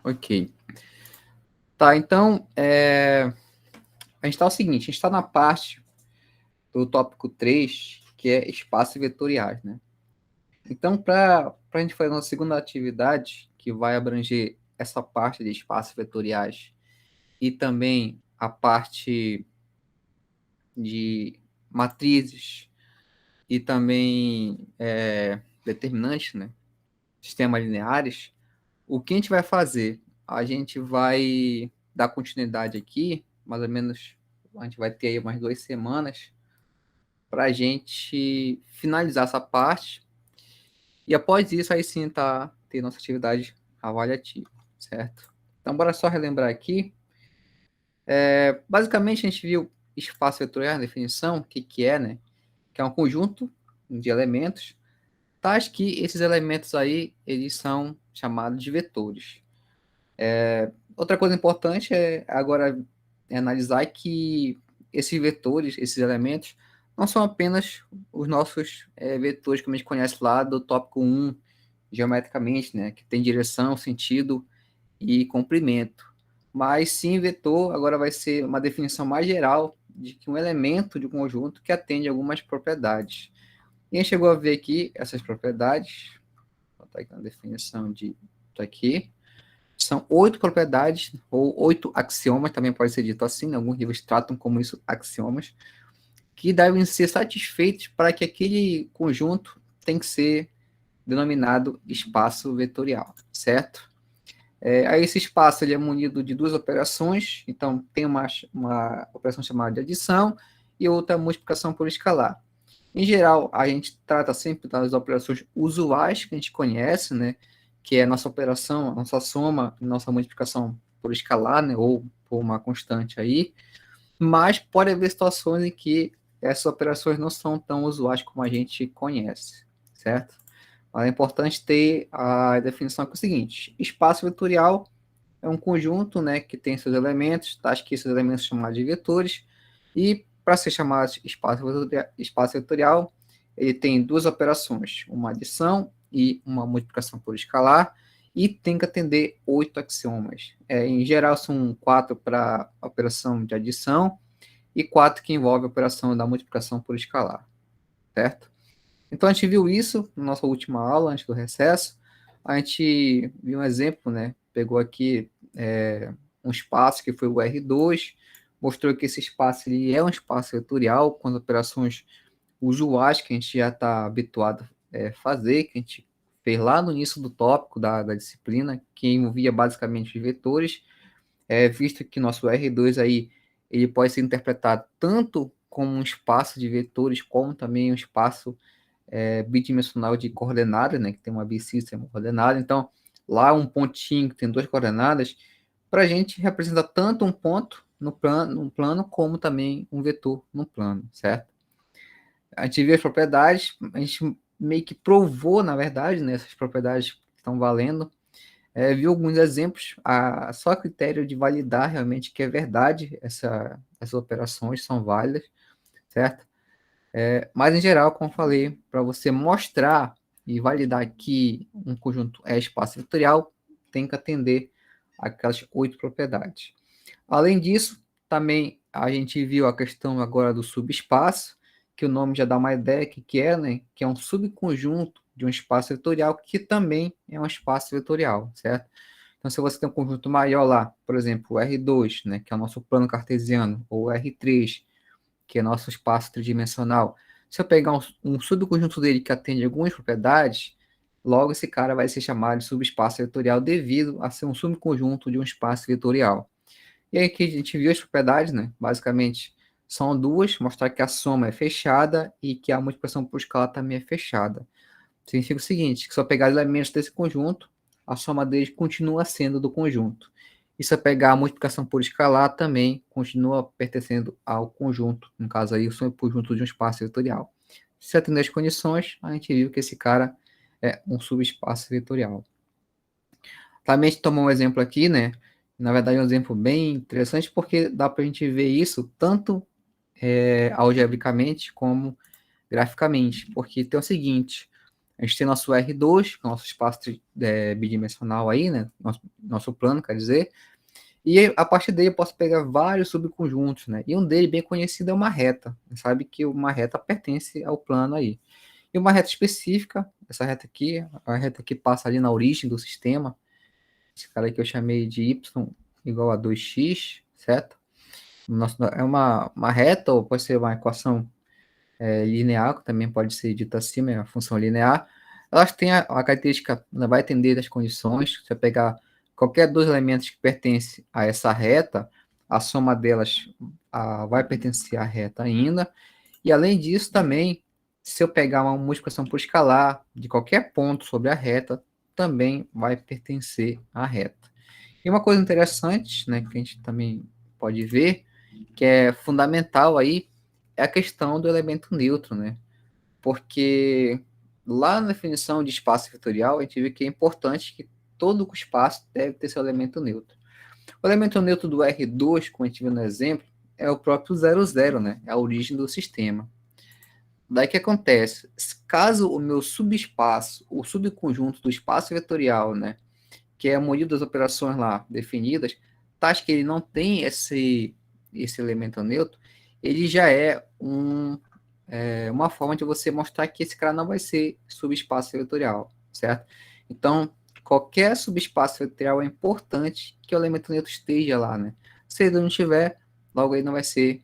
Ok. Tá, então, a gente está o seguinte, a gente está na parte do tópico 3, que é espaços vetoriais, né? Então, para a gente fazer a nossa segunda atividade, que vai abranger essa parte de espaços vetoriais e também a parte de matrizes e também determinantes, né? Sistemas lineares, o que a gente vai fazer? A gente vai dar continuidade aqui, mais ou menos, a gente vai ter aí umas 2 semanas para a gente finalizar essa parte e após isso aí sim ter nossa atividade avaliativa, certo? Então bora só relembrar aqui. Basicamente a gente viu espaço vetorial na definição, o que é, né? Que é um conjunto de elementos, tais que esses elementos aí eles são chamados de vetores. Outra coisa importante é agora analisar que esses vetores, esses elementos, não são apenas os nossos vetores que a gente conhece lá do tópico 1, geometricamente, né, que tem direção, sentido e comprimento. Mas sim, vetor agora vai ser uma definição mais geral de que um elemento de um conjunto que atende a algumas propriedades. E a gente chegou a ver aqui essas propriedades, vou botar aqui na definição de isso aqui. São 8 propriedades, ou 8 axiomas, também pode ser dito assim, né? Alguns livros tratam como isso axiomas, que devem ser satisfeitos para que aquele conjunto tem que ser denominado espaço vetorial, certo? Aí esse espaço ele é munido de duas operações, então tem uma operação chamada de adição e outra multiplicação por escalar. Em geral, a gente trata sempre das operações usuais que a gente conhece, né? Que é a nossa operação, a nossa soma, a nossa multiplicação por escalar, né? Ou por uma constante aí. Mas pode haver situações em que essas operações não são tão usuais como a gente conhece, certo? Mas é importante ter a definição que é o seguinte: espaço vetorial é um conjunto, né, que tem seus elementos, tais que esses elementos são chamados de vetores, e para ser chamado espaço vetorial, ele tem duas operações, uma adição e uma multiplicação por escalar, e tem que atender 8 axiomas. Em geral, são 4 para a operação de adição e 4 que envolve a operação da multiplicação por escalar, certo? Então, a gente viu isso na nossa última aula, antes do recesso. A gente viu um exemplo, né? Pegou aqui um espaço que foi o R2, mostrou que esse espaço ele é um espaço vetorial, com as operações usuais que a gente já está habituado a fazer, que a gente fez lá no início do tópico da disciplina, que envolvia basicamente os vetores, visto que nosso R2 aí, ele pode ser interpretado tanto como um espaço de vetores, como também um espaço bidimensional de coordenadas, né, que tem uma bissístema coordenada. Então, lá um pontinho que tem duas coordenadas, para a gente representa tanto um ponto no plano, como também um vetor no plano, certo? A gente viu as propriedades, a gente meio que provou, na verdade, né, essas propriedades que estão valendo, viu alguns exemplos, só a critério de validar realmente que é verdade, essas operações são válidas, certo? Mas, em geral, como eu falei, para você mostrar e validar que um conjunto é espaço vetorial, tem que atender aquelas 8 propriedades. Além disso, também a gente viu a questão agora do subespaço, que o nome já dá uma ideia que é, né? Que é um subconjunto de um espaço vetorial que também é um espaço vetorial, certo? Então, se você tem um conjunto maior lá, por exemplo, o R2, né, que é o nosso plano cartesiano, ou o R3, que é nosso espaço tridimensional, se eu pegar um subconjunto dele que atende algumas propriedades, logo esse cara vai ser chamado de subespaço vetorial devido a ser um subconjunto de um espaço vetorial. E aí aqui a gente viu as propriedades, né? Basicamente são duas, mostrar que a soma é fechada e que a multiplicação por escalar também é fechada. Significa o seguinte, que se eu pegar elementos desse conjunto, a soma deles continua sendo do conjunto. E se eu pegar a multiplicação por escalar, também continua pertencendo ao conjunto. No caso aí, o subconjunto de um espaço vetorial. Se atender as condições, a gente viu que esse cara é um subespaço vetorial. Também a gente tomou um exemplo aqui, né? Na verdade, é um exemplo bem interessante, porque dá para a gente ver isso tanto algebricamente como graficamente. Porque tem o seguinte, A gente tem nosso R2, que é o nosso espaço bidimensional aí, né? Nosso plano, quer dizer. E a partir dele eu posso pegar vários subconjuntos, né? E um deles bem conhecido é uma reta. Você sabe que uma reta pertence ao plano aí. E uma reta específica, essa reta aqui, a reta que passa ali na origem do sistema, esse cara aqui eu chamei de y igual a 2x, certo? É uma reta, ou pode ser uma equação linear, que também pode ser dita assim, é uma função linear. Elas têm a característica, ela vai atender as condições. Se você pegar qualquer dois elementos que pertencem a essa reta, a soma delas vai pertencer à reta ainda. E além disso, também, se eu pegar uma multiplicação por escalar de qualquer ponto sobre a reta, também vai pertencer à reta. E uma coisa interessante, né, que a gente também pode ver, que é fundamental aí, é a questão do elemento neutro, né? Porque lá na definição de espaço vetorial, a gente vê que é importante que todo o espaço deve ter seu elemento neutro. O elemento neutro do R2, como a gente viu no exemplo, é o próprio 00, né? É a origem do sistema. Daí que acontece? Caso o meu subespaço, o subconjunto do espaço vetorial, né, que é a maioria das operações lá definidas, tais que ele não tem esse elemento neutro, ele já é uma forma de você mostrar que esse cara não vai ser subespaço vetorial, certo? Então, qualquer subespaço vetorial é importante que o elemento neutro esteja lá, né? Se ele não tiver, logo ele não vai ser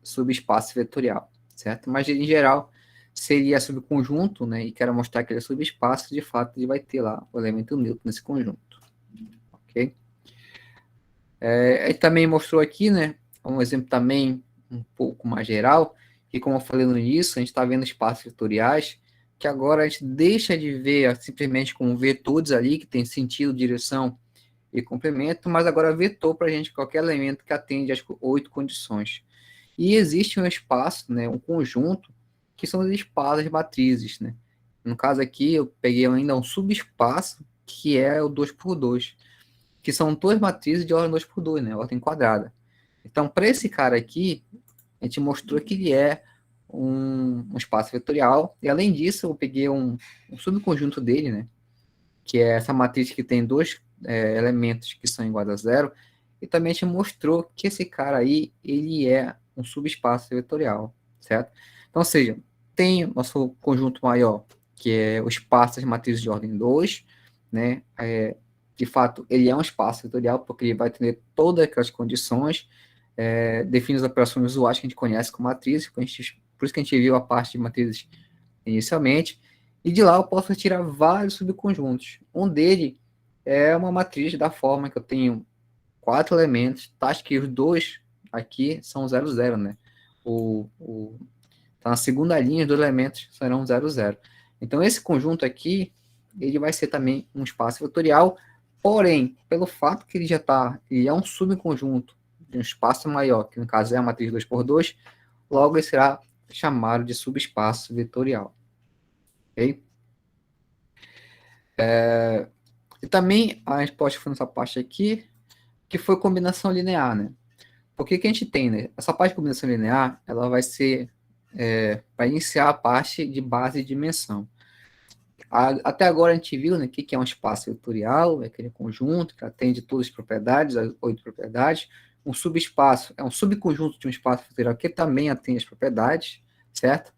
subespaço vetorial, certo? Mas, em geral, se ele é subconjunto, né, e quero mostrar que ele é subespaço, de fato, ele vai ter lá o elemento neutro nesse conjunto, ok? Ele também mostrou aqui, né, um exemplo também um pouco mais geral, que como eu falei no início, a gente está vendo espaços vetoriais, que agora a gente deixa de ver simplesmente como vetores ali, que tem sentido, direção e complemento, mas agora vetor para a gente qualquer elemento que atende às 8 condições. E existe um espaço, né, um conjunto, que são os espaços matrizes, né? No caso aqui, eu peguei ainda um subespaço, que é o 2x2, que são duas matrizes de ordem 2x2, né? Ordem quadrada. Então, para esse cara aqui, a gente mostrou que ele é um espaço vetorial, e além disso, eu peguei um subconjunto dele, né? Que é essa matriz que tem dois elementos que são iguais a zero, e também a gente mostrou que esse cara aí, ele é um subespaço vetorial, certo? Então, ou seja, tem o nosso conjunto maior, que é o espaço das matrizes de ordem 2, né? De fato, ele é um espaço vetorial, porque ele vai ter todas aquelas condições, define as operações usuais que a gente conhece como matrizes, por isso que a gente viu a parte de matrizes inicialmente, e de lá eu posso retirar vários subconjuntos. Um deles é uma matriz da forma que eu tenho 4 elementos, tá? Que os dois aqui são 00, né? Tá na segunda linha, os dois elementos serão 00. Então, esse conjunto aqui, ele vai ser também um espaço vetorial, porém, pelo fato que ele é um subconjunto de um espaço maior, que no caso é a matriz 2x2, logo ele será chamado de subespaço vetorial. Ok? E também a gente pode fazer essa parte aqui, que foi combinação linear, né? Por que a gente tem, né? Essa parte de combinação linear, ela vai ser para iniciar a parte de base e dimensão. Até agora a gente viu, né, que é um espaço vetorial, é aquele conjunto que atende todas as propriedades, as 8 propriedades. Um subespaço é um subconjunto de um espaço vetorial que também atende as propriedades, certo?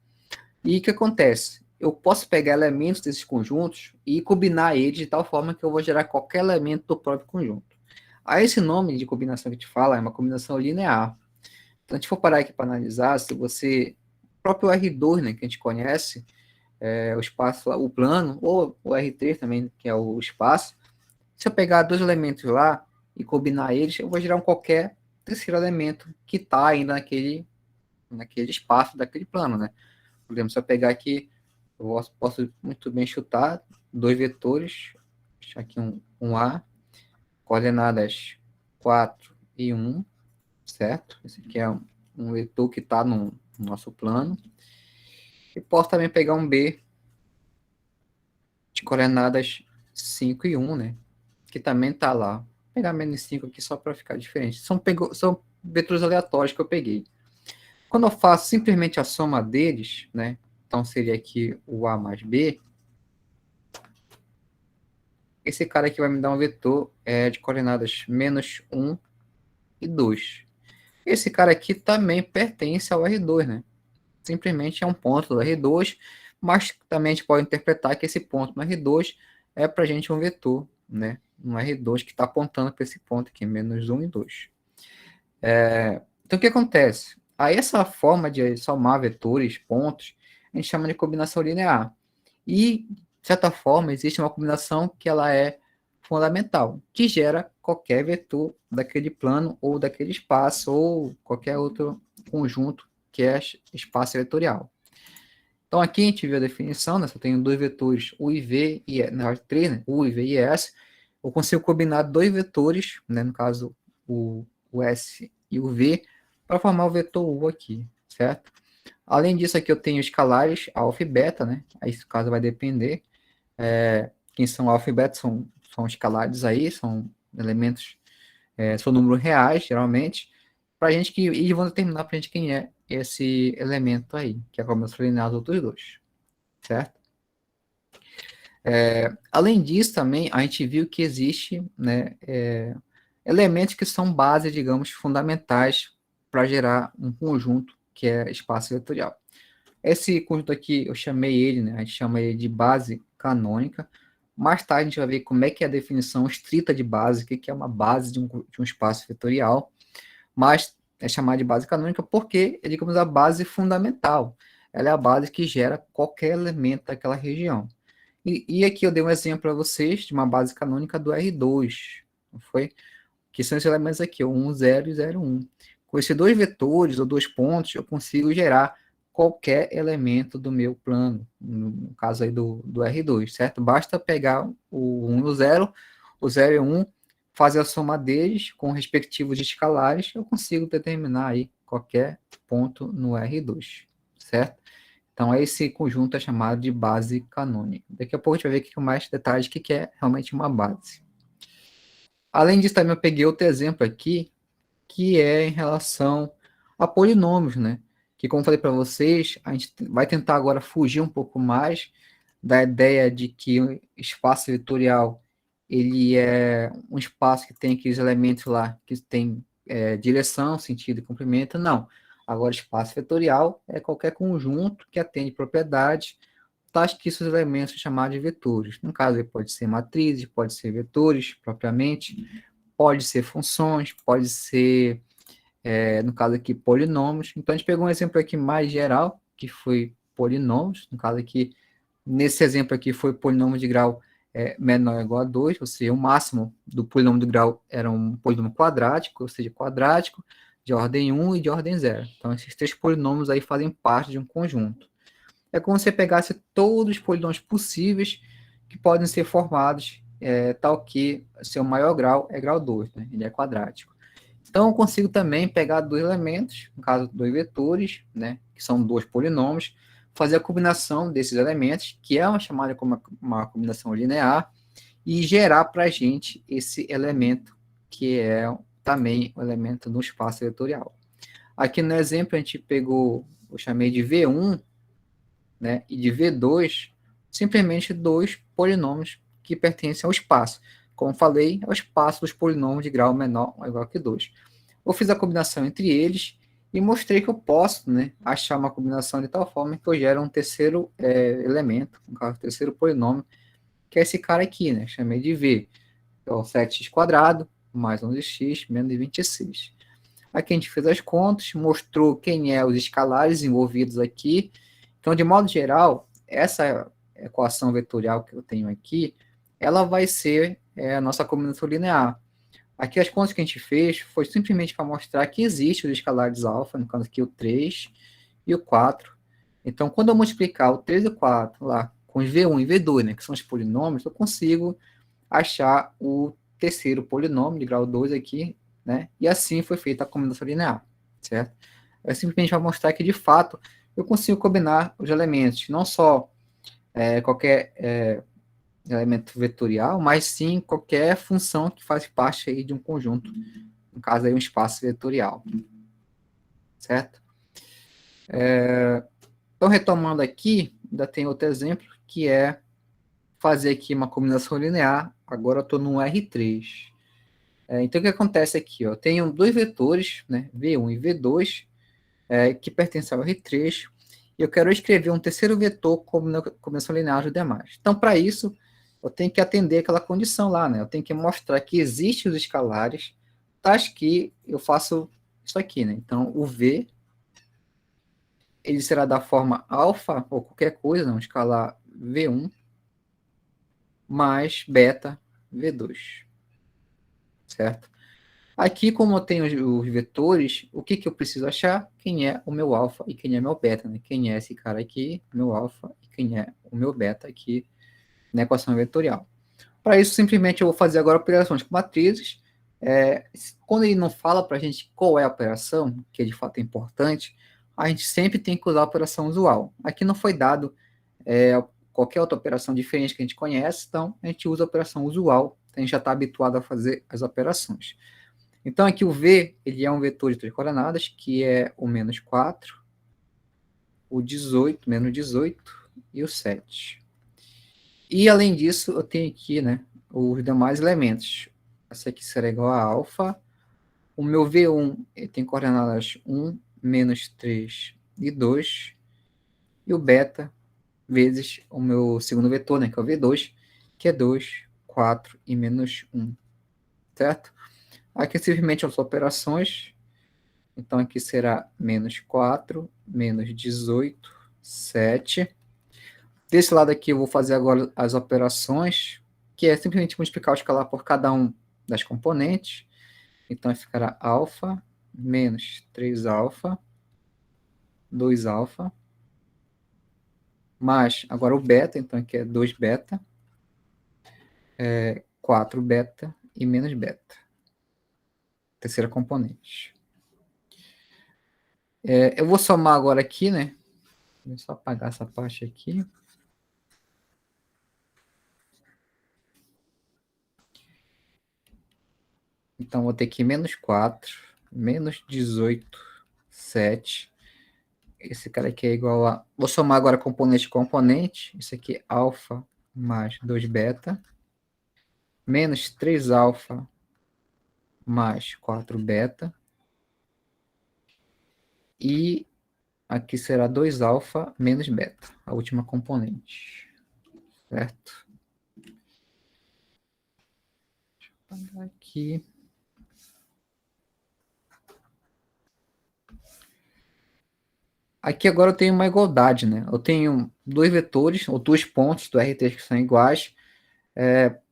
E o que acontece? Eu posso pegar elementos desses conjuntos e combinar eles de tal forma que eu vou gerar qualquer elemento do próprio conjunto. Aí esse nome de combinação que a gente fala é uma combinação linear. Então, a gente for parar aqui para analisar, se você... O próprio R2, né, que a gente conhece, o espaço, o plano, ou o R3 também, que é o espaço. Se eu pegar dois elementos lá e combinar eles, eu vou gerar qualquer terceiro elemento que está ainda naquele espaço daquele plano, né? Por exemplo, se eu pegar aqui, eu posso muito bem chutar dois vetores, deixar aqui um A, coordenadas 4 e 1, certo? Esse aqui é um vetor que está no nosso plano. E posso também pegar um B de coordenadas 5 e 1, né? Que também está lá. Vou pegar menos 5 aqui só para ficar diferente. São vetores aleatórios que eu peguei. Quando eu faço simplesmente a soma deles, né? então seria aqui o A mais B, esse cara aqui vai me dar um vetor de coordenadas menos 1 e 2. Esse cara aqui também pertence ao R2, né? Simplesmente é um ponto do R2, mas também a gente pode interpretar que esse ponto no R2 é para a gente um vetor, né? Um R2 que está apontando para esse ponto aqui, menos 1 e 2. Então, o que acontece? Aí, essa forma de somar vetores, pontos, a gente chama de combinação linear. E, de certa forma, existe uma combinação que ela é fundamental, que gera qualquer vetor daquele plano ou daquele espaço ou qualquer outro conjunto que é espaço vetorial. Então, aqui a gente viu a definição, né? Se eu tenho dois vetores, U e V, e na verdade, três, né? U e V e S, eu consigo combinar dois vetores, né? No caso, o S e o V, para formar o vetor U aqui, certo? Além disso, aqui eu tenho escalares alfa e beta, né? Aí, esse caso vai depender. Quem são alfa e beta são escalares aí, são elementos, são números reais, geralmente, para a gente que, e vão determinar para a gente quem é esse elemento aí, que é a combinação linear dos outros dois, certo? Além disso, também, a gente viu que existe, né, elementos que são base, digamos, fundamentais para gerar um conjunto que é espaço vetorial. Esse conjunto aqui, eu chamei ele, né, a gente chama ele de base canônica. Mais tarde a gente vai ver como é que é a definição estrita de base, o que é uma base de um espaço vetorial, mas é chamado de base canônica porque é, digamos, a base fundamental. Ela é a base que gera qualquer elemento daquela região. E aqui eu dei um exemplo para vocês de uma base canônica do R2, não foi? Que são esses elementos aqui, o 1, 0 e 0, 1. Com esses dois vetores ou dois pontos, eu consigo gerar qualquer elemento do meu plano, no caso aí do R2, certo? Basta pegar o 1 e o 0 e o 1, fazer a soma deles com respectivos escalares, eu consigo determinar aí qualquer ponto no R2, certo? Então, esse conjunto é chamado de base canônica. Daqui a pouco a gente vai ver aqui com mais detalhes o que é realmente uma base. Além disso, também eu peguei outro exemplo aqui, que é em relação a polinômios, né? Que, como eu falei para vocês, a gente vai tentar agora fugir um pouco mais da ideia de que o espaço vetorial ele é um espaço que tem aqueles elementos lá que tem direção, sentido e comprimento. Não. Agora, espaço vetorial é qualquer conjunto que atende propriedades tais que esses elementos são chamados de vetores. No caso, pode ser matrizes, pode ser vetores propriamente, pode ser funções, pode ser, no caso aqui, polinômios. Então, a gente pegou um exemplo aqui mais geral, que foi polinômios. No caso aqui, nesse exemplo aqui, foi polinômio de grau menor ou igual a 2, ou seja, o máximo do polinômio de grau era um polinômio quadrático, ou seja, quadrático, de ordem 1 e de ordem 0. Então, esses três polinômios aí fazem parte de um conjunto. É como se você pegasse todos os polinomes possíveis que podem ser formados, tal que seu maior grau é grau 2, né? Ele é quadrático. Então, eu consigo também pegar dois elementos, no caso, dois vetores, né? Que são dois polinômios, fazer a combinação desses elementos, que é chamada como uma combinação linear, e gerar para a gente esse elemento, que é também o elemento no espaço vetorial. Aqui no exemplo, a gente pegou, eu chamei de V1, né, e de V2, simplesmente dois polinômios que pertencem ao espaço. Como falei, é o espaço dos polinômios de grau menor ou igual que 2. Eu fiz a combinação entre eles e mostrei que eu posso, né, achar uma combinação de tal forma que eu gero um terceiro elemento, um terceiro polinômio, que é esse cara aqui, né, chamei de V. Então, 7x quadrado mais 11x menos 26. Aqui a gente fez as contas, mostrou quem é os escalares envolvidos aqui. Então, de modo geral, essa equação vetorial que eu tenho aqui, ela vai ser a nossa combinação linear. Aqui as contas que a gente fez foi simplesmente para mostrar que existe os escalares alfa, no caso aqui o 3 e o 4. Então, quando eu multiplicar o 3 e o 4 lá com os V1 e V2, né, que são os polinômios, eu consigo achar o terceiro polinômio de grau 2 aqui, né? E assim foi feita a combinação linear, certo? É simplesmente para mostrar que, de fato, eu consigo combinar os elementos, não só qualquer elemento vetorial, mas sim qualquer função que faz parte aí de um conjunto, no caso aí um espaço vetorial, certo? Então, retomando aqui, ainda tem outro exemplo, que é fazer aqui uma combinação linear. Agora eu estou no R3. Então, o que acontece aqui? Ó, eu tenho dois vetores, né, V1 e V2, que pertencem ao R3, e eu quero escrever um terceiro vetor como na combinação linear dos demais. Então, para isso, eu tenho que atender aquela condição lá, né? Eu tenho que mostrar que existem os escalares, tais que eu faço isso aqui, né? Então, o V, ele será da forma alfa, ou qualquer coisa, não, escalar V1, mais beta V2, certo? Aqui, como eu tenho os vetores, o que, que eu preciso achar? Quem é o meu alfa e quem é meu beta, né? Quem é esse cara aqui, meu alfa, e quem é o meu beta aqui na equação vetorial. Para isso, simplesmente eu vou fazer agora operações com matrizes. Quando ele não fala para a gente qual é a operação, que de fato é importante, a gente sempre tem que usar a operação usual. Aqui não foi dado qualquer outra operação diferente que a gente conhece, então a gente usa a operação usual, a gente já está habituado a fazer as operações. Então aqui o V, ele é um vetor de três coordenadas, que é o menos 4, o 18, menos 18 e o 7. E além disso, eu tenho aqui, né, os demais elementos. Essa aqui será igual a alfa. O meu V1 ele tem coordenadas 1, menos 3 e 2. E o beta vezes o meu segundo vetor, né, que é o V2, que é 2, 4 e menos 1. Certo? Aqui simplesmente as operações. Então aqui será menos 4, menos 18, 7. Desse lado aqui eu vou fazer agora as operações, que é simplesmente multiplicar o escalar por cada um das componentes. Então ficará alfa menos 3 alfa, 2 alfa, mais agora o beta, então aqui é 2 beta, 4 beta e menos beta. Terceira componente. Eu vou somar agora aqui, né? Vou só apagar essa parte aqui. Então, vou ter aqui menos 4, menos 18, 7. Esse cara aqui é igual a... Vou somar agora componente com componente. Isso aqui é alfa mais 2 beta. Menos 3 alfa mais 4 beta. E aqui será 2 alfa menos beta, a última componente. Certo? Deixa eu apagar aqui. Aqui agora eu tenho uma igualdade, né? Eu tenho dois vetores, ou dois pontos do RT que são iguais.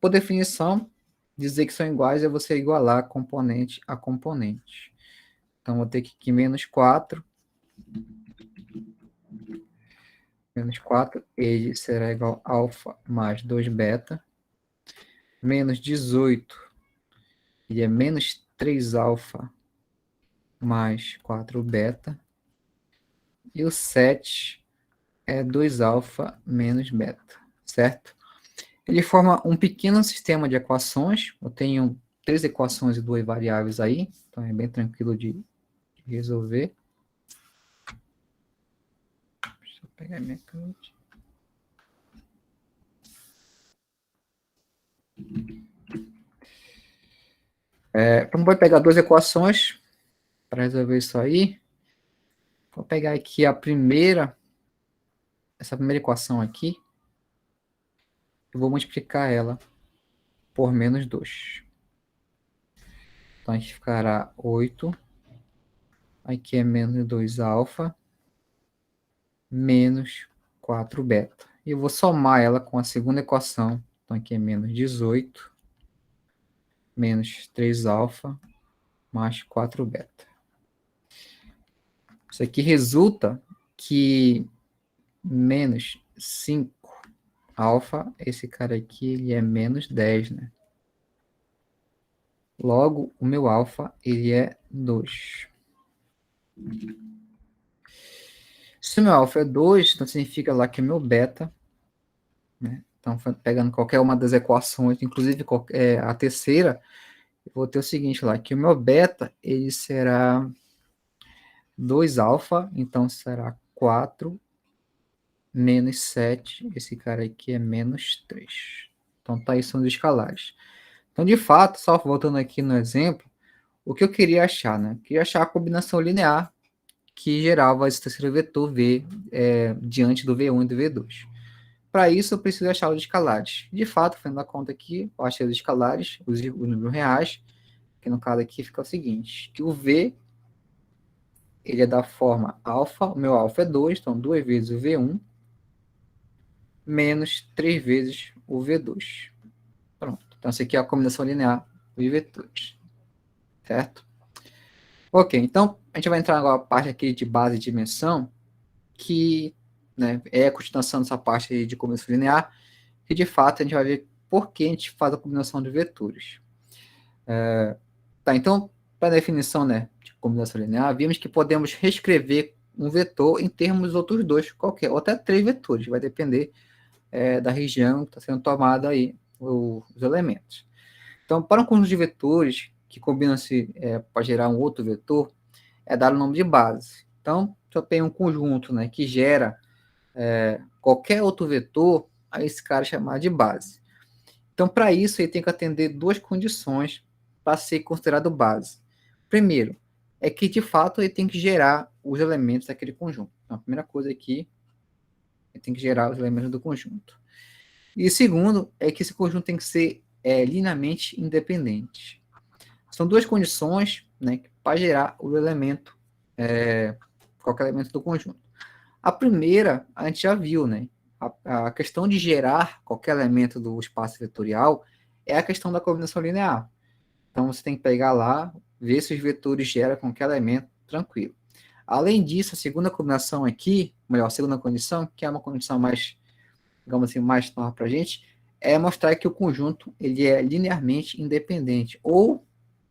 Por definição, dizer que são iguais é você igualar componente a componente. Então, vou ter que menos 4. Menos 4, ele será igual a alfa mais 2 beta. Menos 18, ele é menos 3 alfa mais 4 beta. E o 7 é 2 alfa menos beta, certo? Ele forma um pequeno sistema de equações. Eu tenho 3 equações e 2 variáveis aí, então é bem tranquilo de resolver. Deixa eu pegar minha caneta. Então, vou pegar duas equações para resolver isso aí. Vou pegar aqui a primeira, essa primeira equação aqui. Eu vou multiplicar ela por menos 2. Então, a gente ficará 8. Aqui é menos 2 alfa, menos 4 beta. E eu vou somar ela com a segunda equação. Então, aqui é menos 18, menos 3 alfa, mais 4 beta. Isso aqui resulta que menos 5 alfa, esse cara aqui, ele é menos 10, né? Logo, o meu alfa, ele é 2. Se o meu alfa é 2, então significa lá que o meu beta, né? Então, pegando qualquer uma das equações, inclusive a terceira, eu vou ter o seguinte lá, que o meu beta, ele será 2 alfa, então será 4 menos 7, esse cara aqui é menos 3. Então, tá aí são os escalares. Então, de fato, só voltando aqui no exemplo, o que eu queria achar, né? Eu queria achar a combinação linear que gerava esse terceiro vetor V diante do V1 e do V2. Para isso, eu preciso achar os escalares. De fato, fazendo a conta aqui, eu achei os escalares, os números reais, que no caso aqui fica o seguinte, que o V ele é da forma alfa, o meu alfa é 2, então 2 vezes o V1, menos 3 vezes o V2. Pronto. Então, essa aqui é a combinação linear dos vetores. Certo? Ok, então a gente vai entrar agora na parte aqui de base e dimensão, que né, é a continuação dessa parte de combinação linear, que de fato a gente vai ver por que a gente faz a combinação de vetores. Tá, então, para a definição né, de combinação linear, vimos que podemos reescrever um vetor em termos dos outros dois, qualquer, ou até 3 vetores, vai depender da região que está sendo tomada aí, os elementos. Então, para um conjunto de vetores que combinam-se para gerar um outro vetor, é dado o nome de base. Então, se eu tenho um conjunto né, que gera qualquer outro vetor, aí esse cara é chamado de base. Então, para isso, ele tem que atender duas condições para ser considerado base. Primeiro, é que, de fato, ele tem que gerar os elementos daquele conjunto. Então, a primeira coisa aqui, ele tem que gerar os elementos do conjunto. E segundo, é que esse conjunto tem que ser linearmente independente. São duas condições né, para gerar o elemento, qualquer elemento do conjunto. A primeira, a gente já viu, né? A questão de gerar qualquer elemento do espaço vetorial é a questão da combinação linear. Então, você tem que pegar lá, ver se os vetores geram qualquer elemento, tranquilo. Além disso, a segunda combinação aqui, melhor, a segunda condição, que é uma condição mais, digamos assim, mais nova para a gente, é mostrar que o conjunto ele é linearmente independente, ou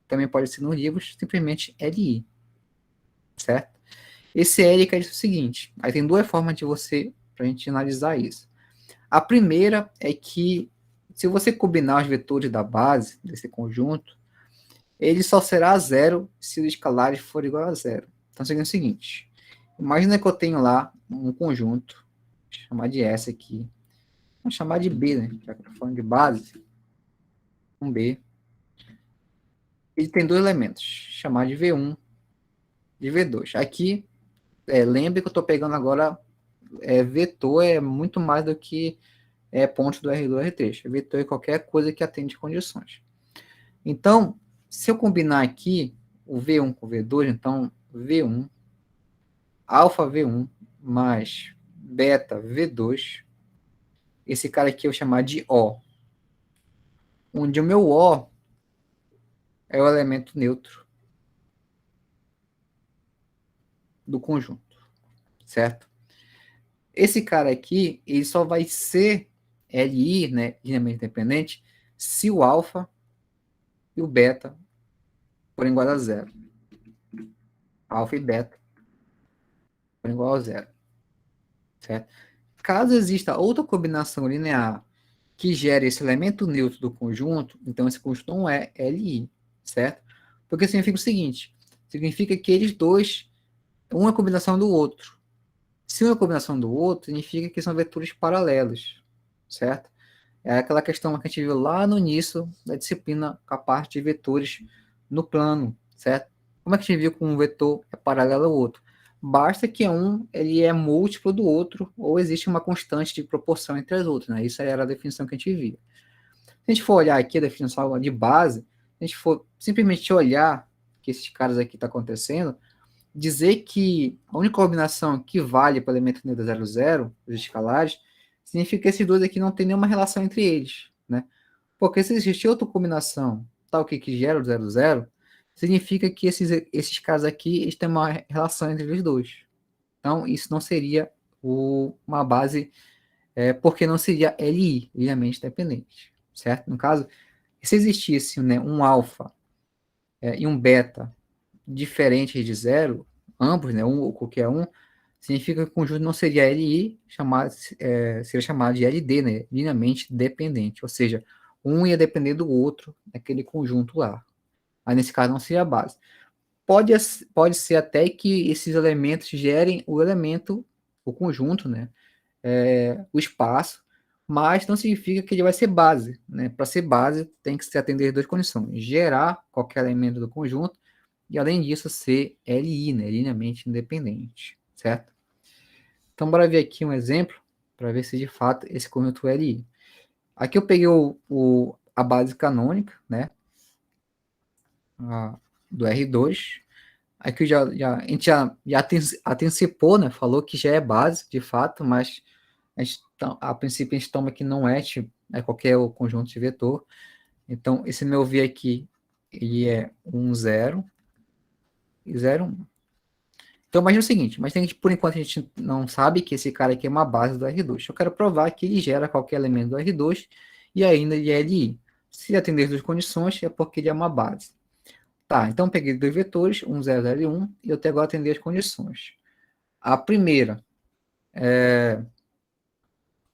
também pode ser nos livros, simplesmente LI, certo? Esse L quer dizer o seguinte, aí tem duas formas de você, para a gente analisar isso. A primeira é que, se você combinar os vetores da base desse conjunto, ele só será zero se os escalares forem igual a zero. Então, seria o seguinte, imagina que eu tenho lá um conjunto, vou chamar de S aqui, vamos chamar de B, né? Já que eu estou falando de base, um B. Ele tem dois elementos, chamar de V1 e V2. Aqui, lembre que eu estou pegando agora, vetor é muito mais do que pontos do R2 e R3. Vetor é qualquer coisa que atende condições. Então, se eu combinar aqui o V1 com o V2, então V1, alfa V1 mais beta V2, esse cara aqui eu vou chamar de O, onde o meu O é o elemento neutro do conjunto, certo? Esse cara aqui, ele só vai ser LI, né, linearmente independente, se o alfa e o beta forem igual a zero. Alfa e beta forem igual a zero, certo? Caso exista outra combinação linear que gere esse elemento neutro do conjunto, então esse conjunto não é LI, certo? Porque significa o seguinte, significa que eles dois, um é combinação do outro. Se um é combinação do outro, significa que são vetores paralelos, certo? É aquela questão que a gente viu lá no início da disciplina com a parte de vetores no plano, certo? Como é que a gente viu que um vetor é paralelo ao outro? Basta que um ele é múltiplo do outro, ou existe uma constante de proporção entre as outras, né? Isso era a definição que a gente via. Se a gente for olhar aqui a definição de base, se a gente for simplesmente olhar que esses caras aqui estão acontecendo, dizer que a única combinação que vale para o elemento neutro 00, os escalares, significa que esses dois aqui não tem nenhuma relação entre eles, né? Porque se existir outra combinação, tal que gera o 00, significa que esses casos aqui eles têm uma relação entre os dois. Então, isso não seria uma base, porque não seria LI, linearmente dependente, certo? No caso, se existisse né, um alfa e um beta diferentes de zero, ambos, né, um ou qualquer um, significa que o conjunto não seria LI, seria chamado de LD, né, linearmente dependente, ou seja, um ia depender do outro naquele conjunto lá. Aí, nesse caso, não seria a base. Pode ser até que esses elementos gerem o elemento, o conjunto, né, o espaço, mas não significa que ele vai ser base, né? Para ser base, tem que se atender as duas condições: gerar qualquer elemento do conjunto e, além disso, ser LI, né? Linearmente independente, certo? Então, bora ver aqui um exemplo para ver se de fato esse conjunto é LI. Aqui eu peguei a base canônica, né? Do R2. Aqui a gente já antecipou, né? Falou que já é base, de fato, mas a princípio a gente toma que não é, tipo, é qualquer conjunto de vetor. Então, esse meu V aqui, ele é 1, 0 e 0, 1. Então, imagina o seguinte, mas por enquanto a gente não sabe que esse cara aqui é uma base do R2. Eu quero provar que ele gera qualquer elemento do R2 e ainda ele é LI. Se atender as duas condições, é porque ele é uma base. Tá, então peguei dois vetores, 1, 0, 0 e 1, e eu tenho agora atender as condições. A primeira,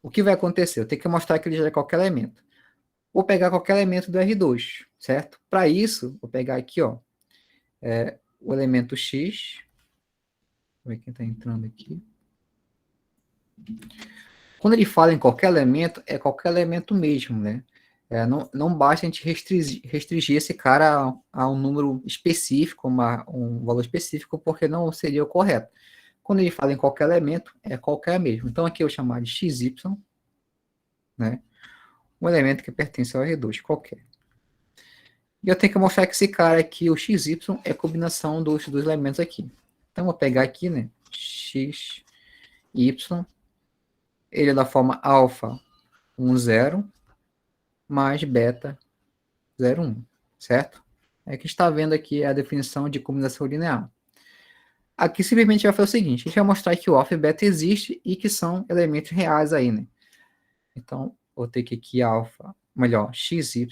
o que vai acontecer? Eu tenho que mostrar que ele gera qualquer elemento. Vou pegar qualquer elemento do R2, certo? Para isso, vou pegar aqui, ó, o elemento X. Vamos ver quem está entrando aqui. Quando ele fala em qualquer elemento, é qualquer elemento mesmo, né? Não basta a gente restringir esse cara a um número específico, um valor específico, porque não seria o correto. Quando ele fala em qualquer elemento, é qualquer mesmo. Então aqui eu vou chamar de XY, né? Um elemento que pertence ao R2, qualquer. E eu tenho que mostrar que esse cara aqui, o XY, é a combinação dos dois elementos aqui. Então, eu vou pegar aqui, né? X, Y. Ele é da forma alfa 1, 0, mais beta 0, 1. Certo? É que está vendo aqui a definição de combinação linear. Aqui, simplesmente, vai fazer o seguinte. A gente vai mostrar que o alfa e beta existe e que são elementos reais aí, né? Então, vou ter que aqui alfa, melhor, XY.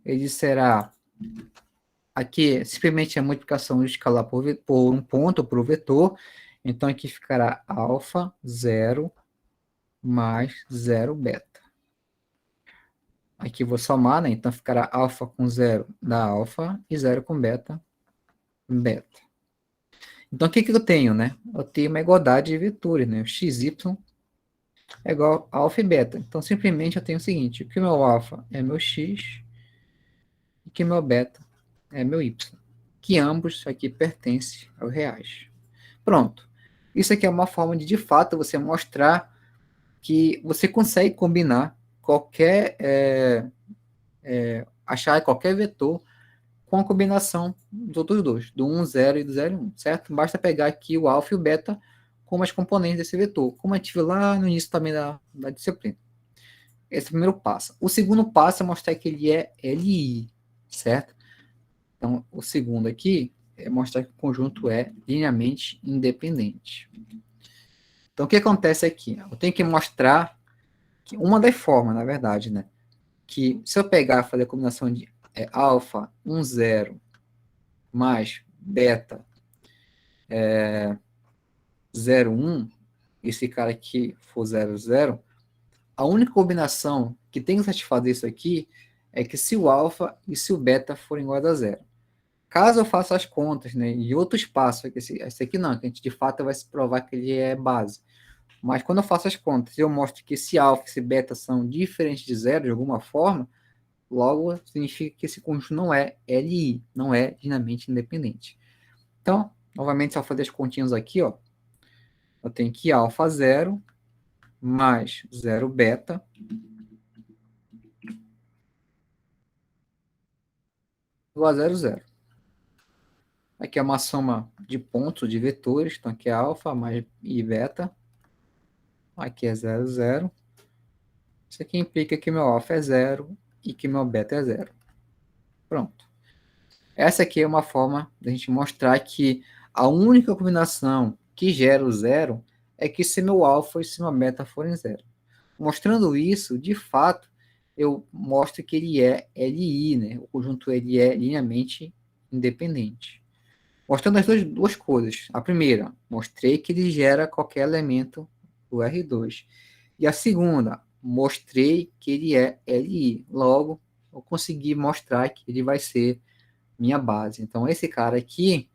Ele será aqui simplesmente a multiplicação escalar por um ponto para o vetor. Então aqui ficará alfa 0 mais 0 beta. Aqui vou somar, né? Então ficará alfa com 0 dá alfa e 0 com beta, beta. Então o que eu tenho, né? Eu tenho uma igualdade de vetores, né? O xy é igual a alfa e beta. Então simplesmente eu tenho o seguinte, que o meu alfa é meu x e que o meu beta é meu y. Que ambos aqui pertencem aos reais. Pronto. Isso aqui é uma forma de fato, você mostrar que você consegue combinar qualquer, achar qualquer vetor com a combinação dos outros dois, do 1, 0 e do 0, 1, certo? Basta pegar aqui o alfa e o beta como as componentes desse vetor, como a gente viu lá no início também da disciplina. Esse é o primeiro passo. O segundo passo é mostrar que ele é LI, certo? Então, o segundo aqui é mostrar que o conjunto é linearmente independente. Então, o que acontece aqui? Eu tenho que mostrar que uma das formas, na verdade, né? Que se eu pegar e fazer a combinação de alfa 1, 0 mais beta 0, 1, esse cara aqui for 0, 0, a única combinação que tem que satisfazer isso aqui é que se o alfa e se o beta forem iguais a 0. Caso eu faça as contas, né, e outro espaço, esse aqui não, que a gente de fato vai se provar que ele é base. Mas quando eu faço as contas e eu mostro que esse alfa e esse beta são diferentes de zero de alguma forma, logo significa que esse conjunto não é LI, não é dinamicamente independente. Então, novamente, se eu fazer as continhas aqui, ó, eu tenho que alfa 0 mais 0 beta igual a 0, 0. Aqui é uma soma de pontos de vetores, então aqui é alfa mais e beta. Aqui é 0, 0. Isso aqui implica que meu alfa é 0 e que meu beta é 0. Pronto. Essa aqui é uma forma da gente mostrar que a única combinação que gera o zero é que se meu alfa e se meu beta forem zero. Mostrando isso, de fato, eu mostro que ele é LI, né? O conjunto ele é linearmente independente. Mostrando as duas coisas. A primeira, mostrei que ele gera qualquer elemento do R2. E a segunda, mostrei que ele é LI. Logo, eu consegui mostrar que ele vai ser minha base. Então, esse cara aqui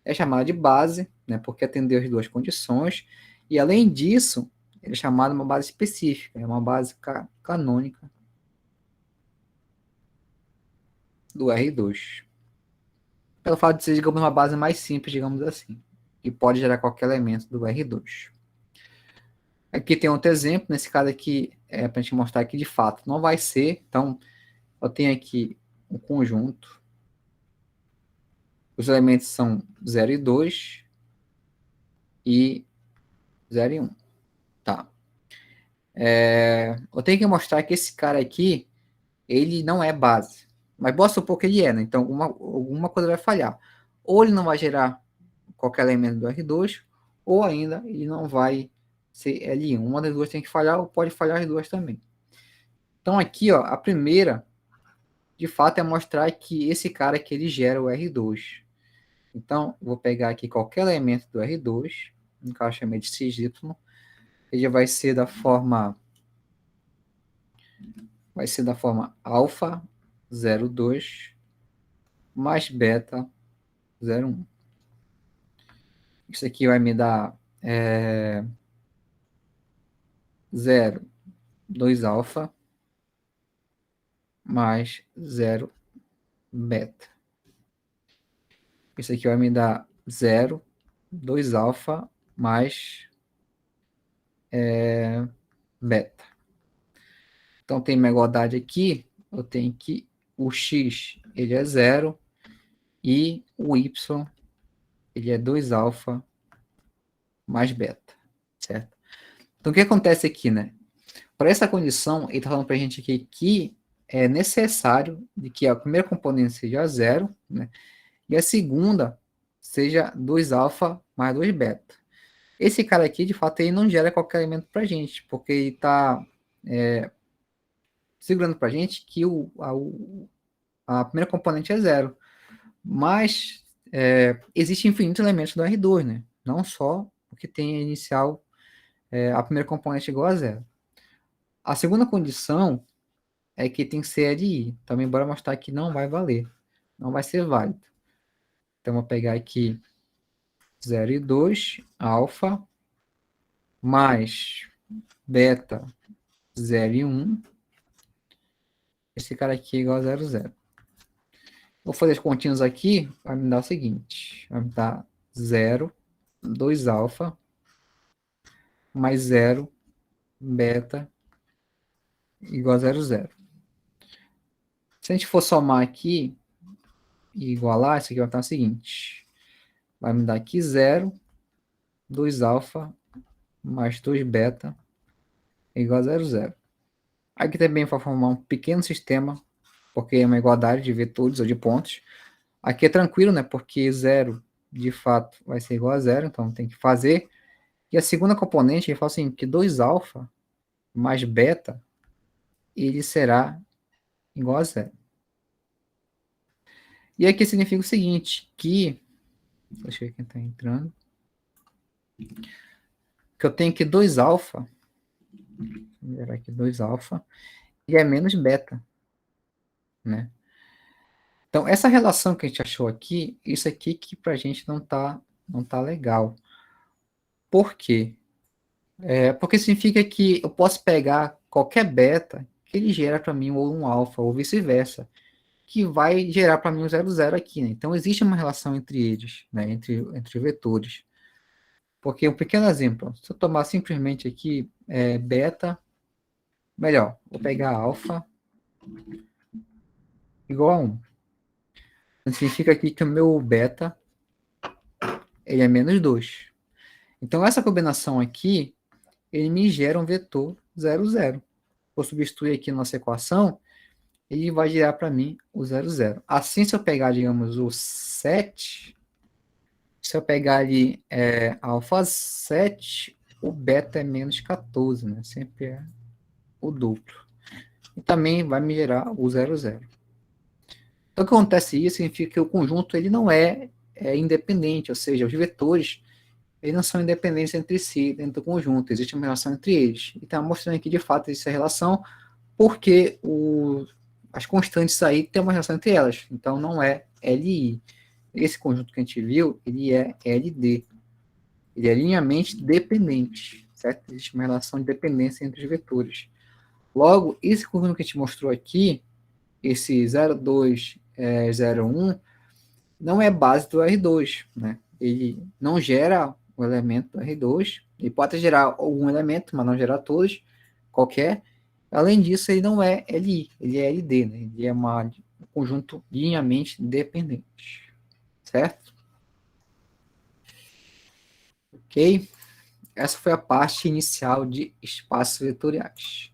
é chamado de base, né, porque atendeu as duas condições, E além disso, ele é chamado uma base específica, é uma base canônica do R2. Pelo fato de ser, digamos, uma base mais simples, digamos assim, que pode gerar qualquer elemento do R2. Aqui tem outro exemplo, nesse caso aqui, para a gente mostrar que de fato não vai ser. Então, eu tenho aqui um conjunto, os elementos são 0 e 2 e 0 e 1. Tá. Eu tenho que mostrar que esse cara aqui, ele não é base. Mas bora supor que ele é, né? Então, alguma coisa vai falhar. Ou ele não vai gerar qualquer elemento do R2, ou ainda ele não vai ser L1. Uma das duas tem que falhar, ou pode falhar as duas também. Então, aqui, ó, a primeira, de fato, é mostrar que esse cara aqui, ele gera o R2. Então, vou pegar aqui qualquer elemento do R2, no caso, eu chamei de CY, ele vai ser da forma alfa 02 mais beta 01. Isso aqui vai me dar 0, 2 alfa mais 0 beta. Isso aqui vai me dar 0, 2 alfa mais beta. Então tem uma igualdade aqui, eu tenho que o x ele é 0 e o y ele é 2 alfa mais beta, certo? Então o que acontece aqui, né? Para essa condição, ele está falando para a gente aqui que é necessário de que a primeira componente seja 0, né? E a segunda seja 2 alfa mais 2 beta. Esse cara aqui, de fato, ele não gera qualquer elemento para a gente, porque ele está segurando para a gente que a primeira componente é 0. Mas existem infinitos elementos do R2, né? Não só o que tem a inicial, a primeira componente igual a 0. A segunda condição é que tem que ser LI. Também bora mostrar que não vai valer. Não vai ser válido. Então, vou pegar aqui 0 e 2, alfa, mais beta 0 e 1. Esse cara aqui é igual a 0, 0. Vou fazer as continhas aqui, vai me dar o seguinte. Vai me dar 0, 2 alfa, mais 0, beta, igual a 0, 0. Se a gente for somar aqui e igualar, isso aqui vai estar o seguinte. Vai me dar aqui 0, 2 alfa, mais 2 beta, igual a 0, 0. Aqui também vai formar um pequeno sistema, porque é uma igualdade de vetores ou de pontos. Aqui é tranquilo, né? Porque 0, de fato, vai ser igual a 0, então tem que fazer. E a segunda componente, ele fala assim, que 2 alfa mais beta, ele será igual a 0. E aqui significa o seguinte, que... Deixa eu ver quem está entrando. Que eu tenho que 2 alfa, vou gerar aqui 2 alfa, e é menos beta, né? Então, essa relação que a gente achou aqui, isso aqui que pra gente não tá legal. Por quê? Porque significa que eu posso pegar qualquer beta que ele gera para mim ou um alfa, ou vice-versa, que vai gerar para mim um 0, 0 aqui, né? Então, existe uma relação entre eles, né? Entre vetores. Porque um pequeno exemplo, se eu tomar simplesmente aqui beta, melhor, vou pegar alfa igual a 1. Então, significa aqui que o meu beta ele é menos 2. Então, essa combinação aqui, ele me gera um vetor 0, 0. Vou substituir aqui na nossa equação, ele vai gerar para mim o 0, 0. Assim, se eu pegar, digamos, o 7, se eu pegar ali alfa 7, o beta é menos 14, né? Sempre é o duplo. E também vai me gerar o 0, 0. Então, o que acontece isso significa que o conjunto ele não é independente, ou seja, os vetores eles não são independentes entre si, dentro do conjunto, existe uma relação entre eles. E está mostrando aqui, de fato, essa relação, porque as constantes aí têm uma relação entre elas, então não é LI. Esse conjunto que a gente viu, ele é LD. Ele é linearmente dependente, certo? Existe uma relação de dependência entre os vetores. Logo, esse conjunto que a gente mostrou aqui, esse 02, 01, não é base do R2, né? Ele não gera o elemento do R2, ele pode gerar algum elemento, mas não gerar todos, qualquer. Além disso, ele não é LI, ele é LD, né? Ele é um conjunto linearmente dependente, certo? Ok? Essa foi a parte inicial de espaços vetoriais.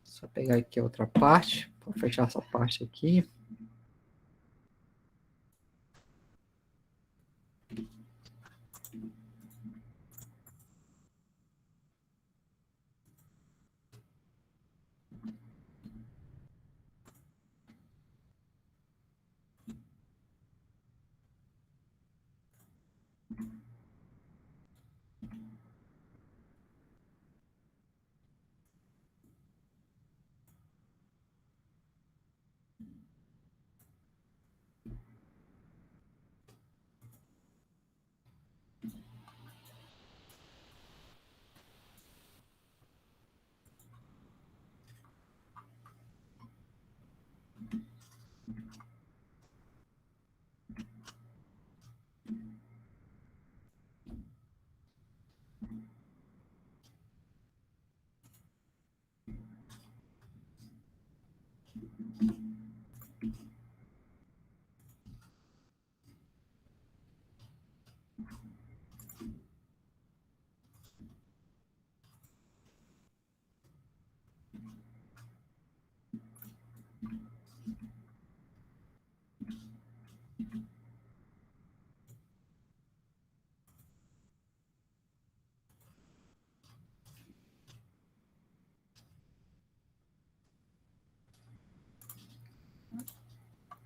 Só pegar aqui a outra parte, vou fechar essa parte aqui.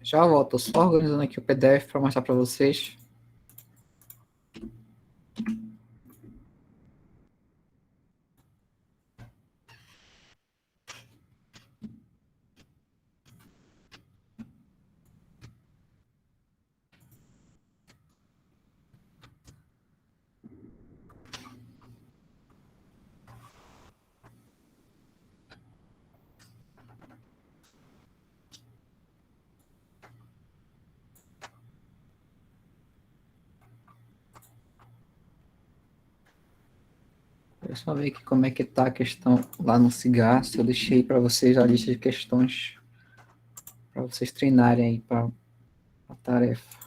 Já volto, só organizando aqui o PDF para mostrar para vocês. Deixa eu só ver aqui como é que está a questão lá no Cigar. Se eu deixei para vocês a lista de questões para vocês treinarem aí para a tarefa.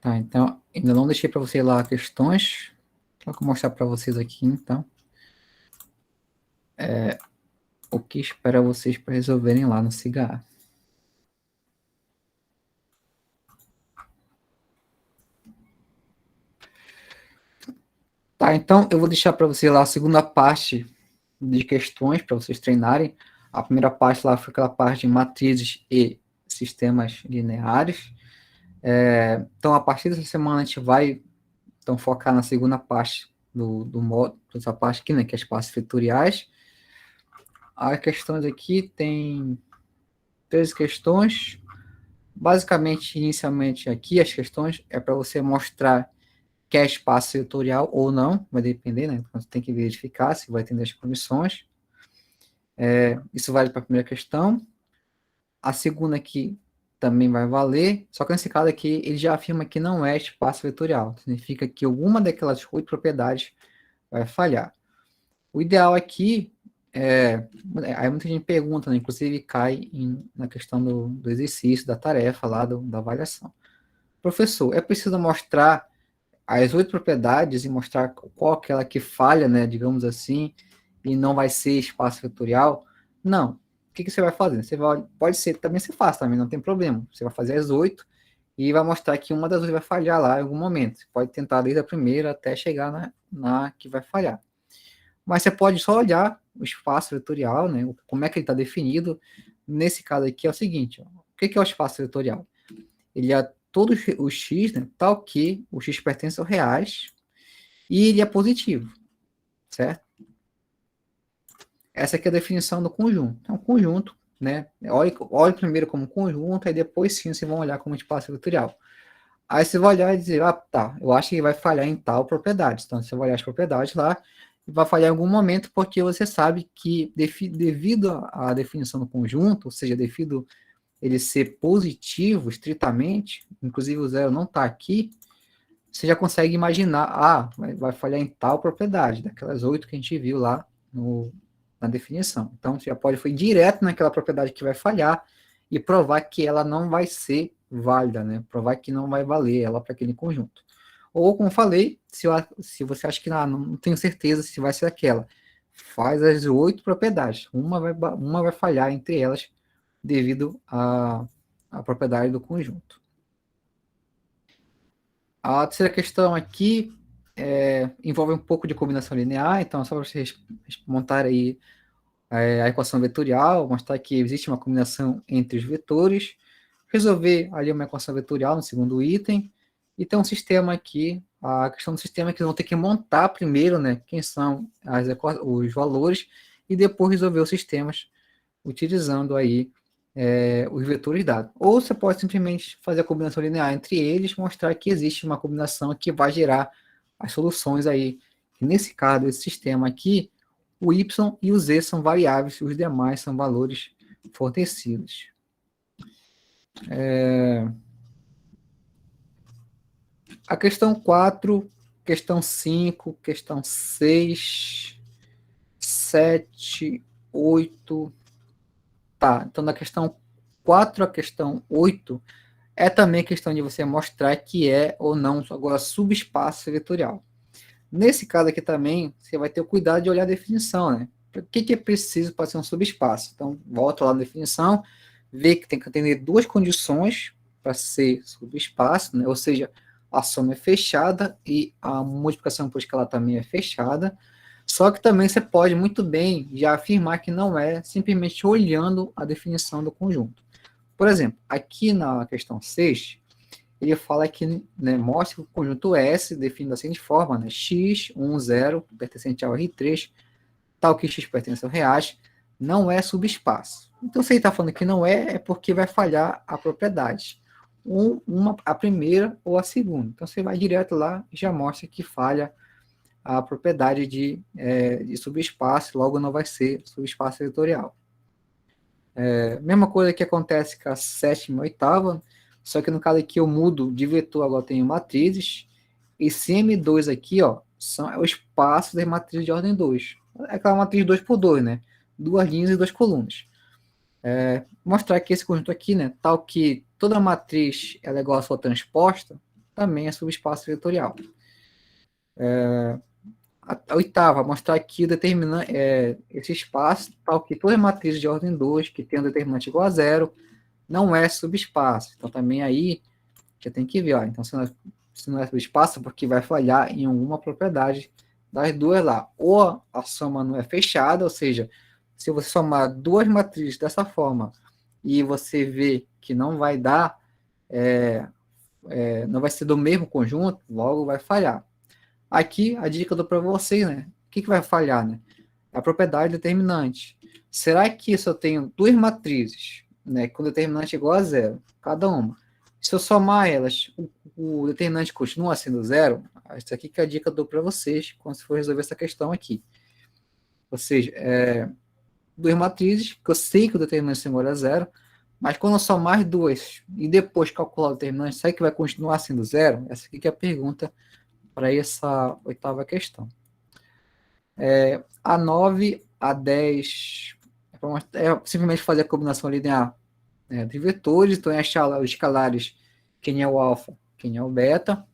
Tá, então, ainda não deixei para vocês lá questões. Só que eu mostrar para vocês aqui, então. O que espera vocês para resolverem lá no Cigar. Tá, então eu vou deixar para vocês lá a segunda parte de questões para vocês treinarem. A primeira parte lá foi aquela parte de matrizes e sistemas lineares. Então, a partir dessa semana, a gente vai então, focar na segunda parte do módulo, essa parte aqui, né, que é espaços vetoriais. As questões aqui tem 13 questões. Basicamente, inicialmente aqui, as questões é para você mostrar que é espaço vetorial ou não, vai depender, né? Então, você tem que verificar se vai atender as condições. Isso vale para a primeira questão. A segunda aqui também vai valer, só que nesse caso aqui ele já afirma que não é espaço vetorial. Significa que alguma daquelas 8 propriedades vai falhar. O ideal aqui aí muita gente pergunta, né, inclusive cai na questão do exercício, da tarefa lá, da avaliação. Professor, é preciso mostrar as 8 propriedades e mostrar qual aquela que falha, né, digamos assim, e não vai ser espaço vetorial? Não. O que você vai fazer? Você vai, pode ser também ser fácil, também não tem problema. Você vai fazer as 8 e vai mostrar que uma das 8 vai falhar lá em algum momento. Você pode tentar desde a primeira até chegar na que vai falhar. Mas você pode só olhar o espaço vetorial, né? Como é que ele está definido. Nesse caso aqui é o seguinte, ó, o que é o espaço vetorial? Ele é todo o x, né, tal que o x pertence aos reais e ele é positivo, certo? Essa aqui é a definição do conjunto. É um conjunto, né? Olhe primeiro como conjunto, aí depois sim vocês vão olhar como espaço vetorial. Aí você vai olhar e dizer, ah, tá, eu acho que vai falhar em tal propriedade. Então você vai olhar as propriedades lá e vai falhar em algum momento porque você sabe que devido à definição do conjunto, ou seja, devido ele ser positivo estritamente, inclusive o zero não está aqui, você já consegue imaginar, ah, vai falhar em tal propriedade, daquelas 8 que a gente viu lá na definição. Então, você já pode ir direto naquela propriedade que vai falhar e provar que ela não vai ser válida, né? Provar que não vai valer ela para aquele conjunto. Ou, como falei, se você acha que não tenho certeza se vai ser aquela, faz as 8 propriedades. Uma vai falhar entre elas devido à propriedade do conjunto. A terceira questão aqui envolve um pouco de combinação linear, então só para vocês montar aí a equação vetorial, mostrar que existe uma combinação entre os vetores, resolver ali uma equação vetorial no segundo item, e tem um sistema aqui, a questão do sistema é que vão ter que montar primeiro, né, quem são os valores, e depois resolver os sistemas utilizando aí os vetores dados. Ou você pode simplesmente fazer a combinação linear entre eles, mostrar que existe uma combinação que vai gerar as soluções aí. E nesse caso, esse sistema aqui, o y e o z são variáveis, os demais são valores fornecidos. A questão 4, questão 5, questão 6, 7, 8. Tá, então na questão 4 a questão 8 é também questão de você mostrar que é ou não agora subespaço vetorial. Nesse caso aqui também, você vai ter o cuidado de olhar a definição, né? O que é preciso para ser um subespaço? Então, volta lá na definição, vê que tem que atender duas condições para ser subespaço, né? Ou seja, a soma é fechada e a multiplicação por escalar também é fechada. Só que também você pode muito bem já afirmar que não é, simplesmente olhando a definição do conjunto. Por exemplo, aqui na questão 6, ele fala que, né, mostra que o conjunto S define da seguinte forma, né, x, 1, 0, pertencente ao R3, tal que x pertence ao reais, não é subespaço. Então, se ele está falando que não é porque vai falhar a propriedade. A primeira ou a segunda. Então, você vai direto lá e já mostra que falha a propriedade de subespaço, logo não vai ser subespaço vetorial. Mesma coisa que acontece com a sétima e oitava, só que no caso aqui eu mudo de vetor, agora tenho matrizes, e esse M2 aqui, ó, é o espaço das matrizes de ordem 2. É aquela matriz 2 por 2, né? Duas linhas e duas colunas. Mostrar que esse conjunto aqui, né, tal que toda matriz ela é igual à sua transposta, também é subespaço vetorial. A oitava, mostrar aqui esse espaço, tal que todas as matrizes de ordem 2, que tem um determinante igual a zero, não é subespaço. Então, também aí, já tem que ver, ó, então, se não é subespaço, porque vai falhar em alguma propriedade das duas lá. Ou a soma não é fechada, ou seja, se você somar duas matrizes dessa forma, e você vê que não vai dar, não vai ser do mesmo conjunto, logo vai falhar. Aqui, a dica eu dou para vocês, né? O que vai falhar, né? A propriedade determinante. Será que se eu tenho duas matrizes, né, com determinante igual a zero, cada uma, se eu somar elas, o determinante continua sendo zero? Isso aqui que é a dica que eu dou para vocês quando você for resolver essa questão aqui. Ou seja, duas matrizes, que eu sei que o determinante é igual a zero, mas quando eu somar as duas e depois calcular o determinante, será que vai continuar sendo zero? Essa aqui que é a pergunta para essa oitava questão. A 9, a 10, simplesmente fazer a combinação linear de vetores, então é achar os escalares, quem é o alfa, quem é o beta.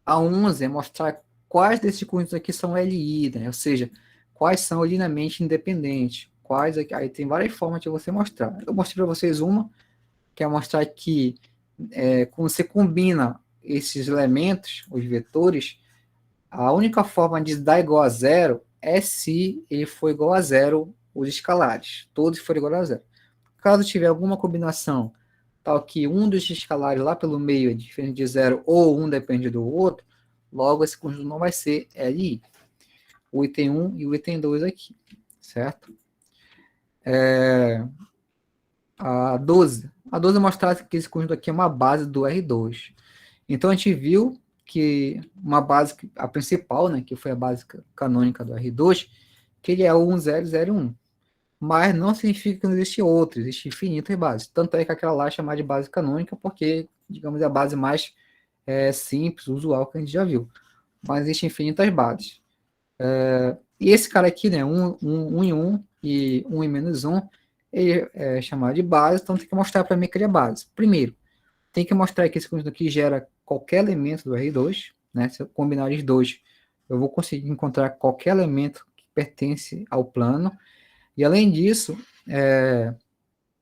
A 11 é mostrar quais desses conjuntos aqui são LI, né? Ou seja, quais são linearmente independentes, quais, aí tem várias formas de você mostrar. Eu mostrei para vocês uma, que é mostrar que quando você combina esses elementos, os vetores, a única forma de dar igual a zero é se ele for igual a zero os escalares, todos forem igual a zero. Caso tiver alguma combinação tal que um dos escalares lá pelo meio é diferente de zero ou um depende do outro, logo esse conjunto não vai ser Li. O item 1 e o item 2 aqui, certo? A 12. A 12 mostrar que esse conjunto aqui é uma base do R2. Então a gente viu que uma base, a principal, né, que foi a base canônica do R2, que ele é o 1001. Mas não significa que não existe outra, existe infinitas bases. Tanto é que aquela lá é chamada de base canônica, porque, digamos, é a base mais simples, usual que a gente já viu. Mas existem infinitas bases. E esse cara aqui, né, 1 em 1 e 1 em menos 1, ele é chamado de base, então tem que mostrar para mim que ele é base. Primeiro, tem que mostrar que esse conjunto aqui gera qualquer elemento do R2, né? Se eu combinar os dois, eu vou conseguir encontrar qualquer elemento que pertence ao plano. E além disso,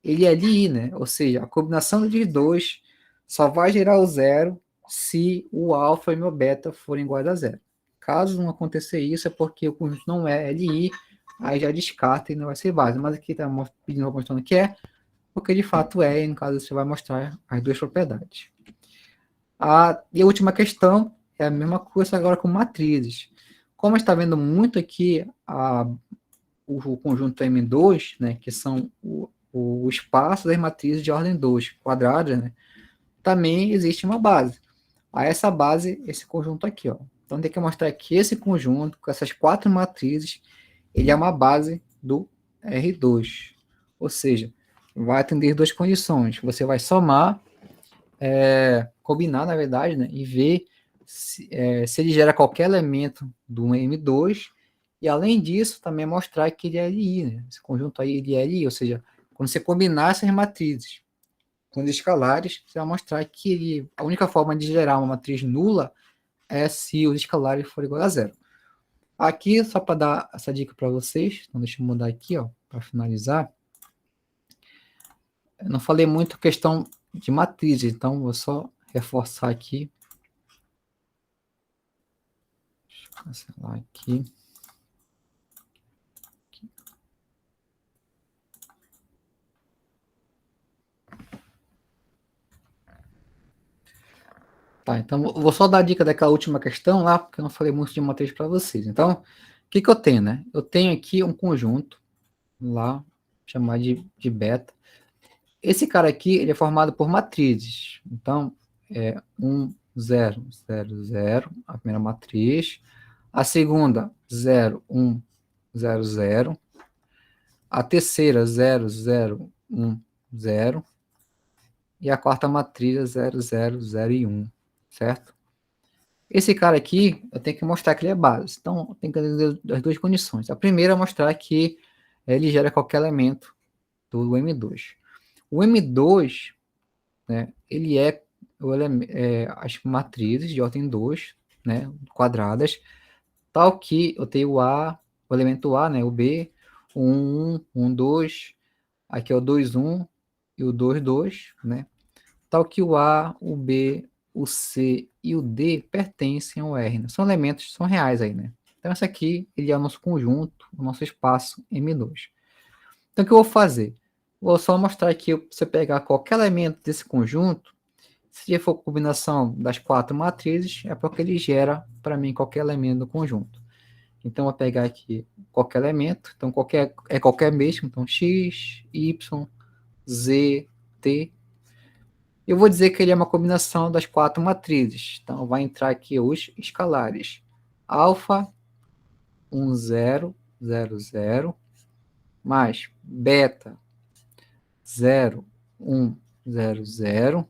ele é LI, né? Ou seja, a combinação dos dois só vai gerar o zero se o alfa e o beta forem iguais a zero. Caso não acontecer isso, é porque o conjunto não é LI, aí já descarta e não vai ser base. Mas aqui está pedindo mostrando que é, porque de fato é, e no caso você vai mostrar as duas propriedades. E a última questão é a mesma coisa agora com matrizes. Como está vendo muito aqui o conjunto M2, né, que são o espaço das matrizes de ordem 2, quadradas, né, também existe uma base. A essa base, esse conjunto aqui, ó. Então tem que mostrar que esse conjunto, com essas 4 matrizes, ele é uma base do R2. Ou seja, vai atender duas condições. Você vai somar, combinar, na verdade, né, e ver se ele gera qualquer elemento do M2, e além disso, também mostrar que ele é LI, né? Esse conjunto aí ele é LI, ou seja, quando você combinar essas matrizes com os escalares, você vai mostrar que a única forma de gerar uma matriz nula é se os escalares forem iguais a zero. Aqui, só para dar essa dica para vocês, então deixa eu mudar aqui, ó, para finalizar. Eu não falei muito questão de matrizes, então vou só reforçar aqui. Deixa eu cancelar aqui. Tá, então vou só dar a dica daquela última questão lá, porque eu não falei muito de matriz para vocês. Então, o que eu tenho, né? Eu tenho aqui um conjunto lá, chamado de beta. Esse cara aqui, ele é formado por matrizes. Então, 1, 0, 0, 0, a primeira matriz. A segunda, 0, 1, 0, 0. A terceira, 0, 0, 1, 0. E a quarta matriz é 0, 0, 0 e 1, certo? Esse cara aqui, eu tenho que mostrar que ele é base. Então, tem que ter as duas condições. A primeira é mostrar que ele gera qualquer elemento do M2. O M2, né, ele é as matrizes de ordem 2, né, quadradas, tal que eu tenho o elemento A, né, o B, o 1, 1, 2, aqui é o 2, 1 e o 2, 2, né, tal que o A, o B, o C e o D pertencem ao R, né? São elementos, são reais aí, né? Então, esse aqui, ele é o nosso conjunto, o nosso espaço M2. Então, o que eu vou fazer? Vou só mostrar aqui, você pegar qualquer elemento desse conjunto, se for combinação das 4 matrizes, é porque ele gera, para mim, qualquer elemento do conjunto. Então, eu vou pegar aqui qualquer elemento, então qualquer mesmo, então x, y, z, t. Eu vou dizer que ele é uma combinação das 4 matrizes. Então, vai entrar aqui os escalares. Alfa, 1, 0, 0, 0, mais beta, 0, 1, 0, 0,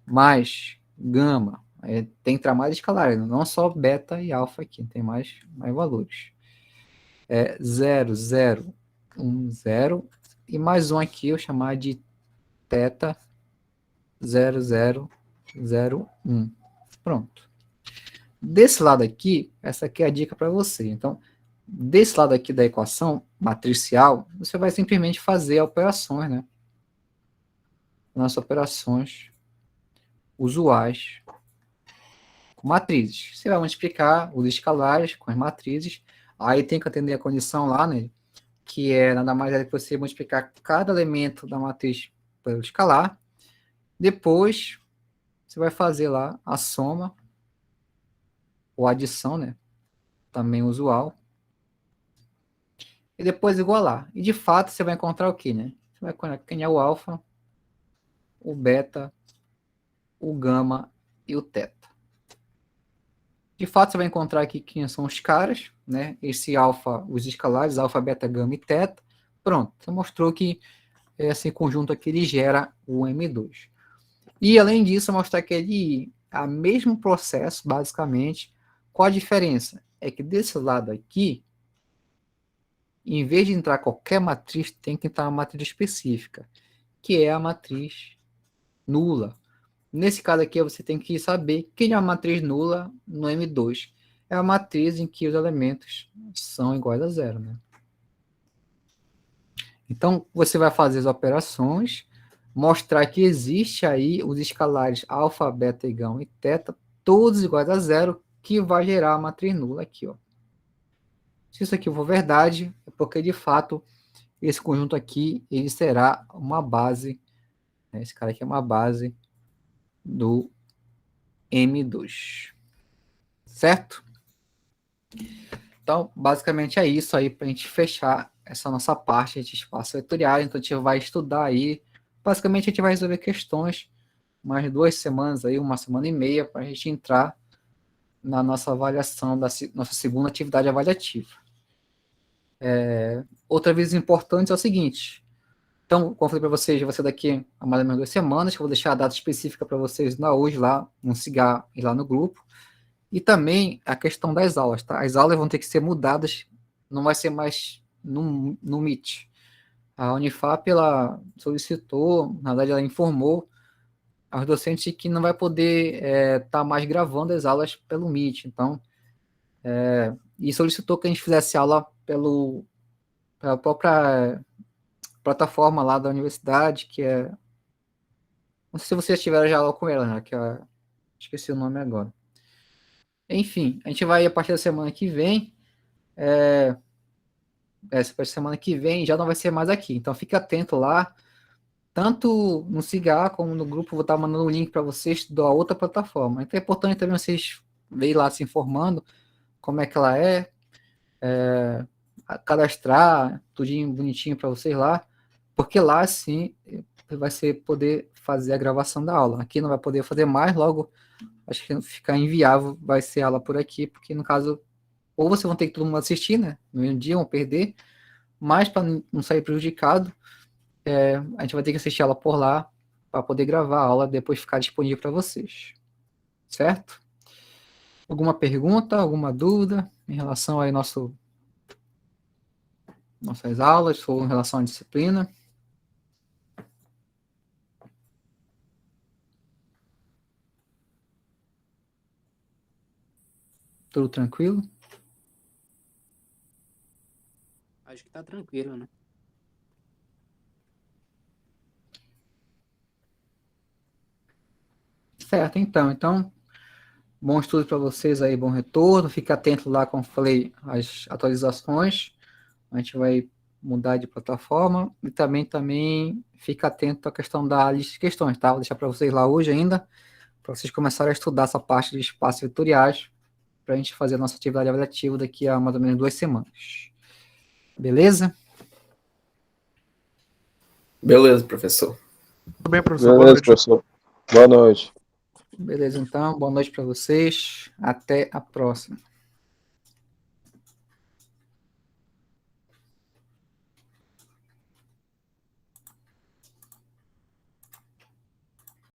mais gama. Tem que entrar mais escalares, não só beta e alfa aqui, tem mais valores. 0, 0, 1, 0, e mais um aqui, eu chamar de teta, 0, 0, 0, 1. Pronto. Desse lado aqui, essa aqui é a dica para você. Então, Desse lado aqui da equação matricial, você vai simplesmente fazer operações, né? Nas operações usuais com matrizes. Você vai multiplicar os escalares com as matrizes, aí tem que atender a condição lá, né? Que é nada mais é que você multiplicar cada elemento da matriz pelo escalar. Depois, você vai fazer lá a soma ou adição, né? Também usual. E depois igualar. E de fato, você vai encontrar o quê, né? Você vai encontrar quem é o alfa, o beta, o gama e o teta. De fato, você vai encontrar aqui quem são os caras, né? Esse alfa, os escalares, alfa, beta, gama e teta. Pronto, você mostrou que esse conjunto aqui ele gera o M2. E além disso, mostrar que ele é o mesmo processo, basicamente. Qual a diferença? É que desse lado aqui, em vez de entrar qualquer matriz, tem que entrar uma matriz específica, que é a matriz nula. Nesse caso aqui, você tem que saber quem é a matriz nula no M2. É a matriz em que os elementos são iguais a zero, né? Então, você vai fazer as operações, mostrar que existe aí os escalares alfa, beta, gama e teta, todos iguais a zero, que vai gerar a matriz nula aqui, ó. Se isso aqui for verdade, é porque, de fato, esse conjunto aqui, ele será uma base, né? Esse cara aqui é uma base do M2. Certo? Então, basicamente é isso aí para a gente fechar essa nossa parte de espaço vetorial. Então, a gente vai estudar aí. Basicamente, a gente vai resolver questões mais 2 semanas aí, 1 semana e meia, para a gente entrar na nossa avaliação da nossa segunda atividade avaliativa. Outra vez importante é o seguinte. Então, como eu falei para vocês, vai ser daqui a mais ou menos 2 semanas, que eu vou deixar a data específica para vocês na hoje lá, no Cigar e lá no grupo. E também a questão das aulas, tá? As aulas vão ter que ser mudadas, não vai ser mais no Meet. A Unifap, ela solicitou, na verdade, ela informou aos docentes que não vai poder estar mais gravando as aulas pelo Meet. Então, e solicitou que a gente fizesse aula pela própria plataforma lá da universidade, que é... Não sei se vocês tiveram já aula com ela, né? Que é, esqueci o nome agora. Enfim, a gente vai a partir da semana que vem. Essa semana que vem já não vai ser mais aqui. Então fique atento lá. Tanto no Cigar como no grupo, vou estar mandando um link para vocês da outra plataforma. Então é importante também vocês verem lá se informando como é que ela cadastrar tudinho bonitinho para vocês lá, porque lá sim vai ser poder fazer a gravação da aula. Aqui não vai poder fazer mais, logo acho que ficar inviável vai ser aula por aqui, porque no caso, ou vocês vão ter que todo mundo assistir, né? No mesmo dia, vão perder, mas para não sair prejudicado, a gente vai ter que assistir ela por lá para poder gravar a aula e depois ficar disponível para vocês. Certo? Alguma pergunta, alguma dúvida em relação aí nossas aulas ou em relação à disciplina? Tudo tranquilo? Acho que tá tranquilo, né? Certo, então, bom estudo para vocês aí, bom retorno. Fique atento lá, como falei, às atualizações. A gente vai mudar de plataforma e também fica atento à questão da lista de questões, tá? Vou deixar para vocês lá hoje ainda, para vocês começarem a estudar essa parte de espaços vetoriais, para a gente fazer a nossa atividade avaliativa daqui a mais ou menos 2 semanas. Beleza? Beleza, professor. Tudo bem, professor? Boa Beleza, noite. professor. Boa noite. Beleza, então. Boa noite para vocês. Até a próxima.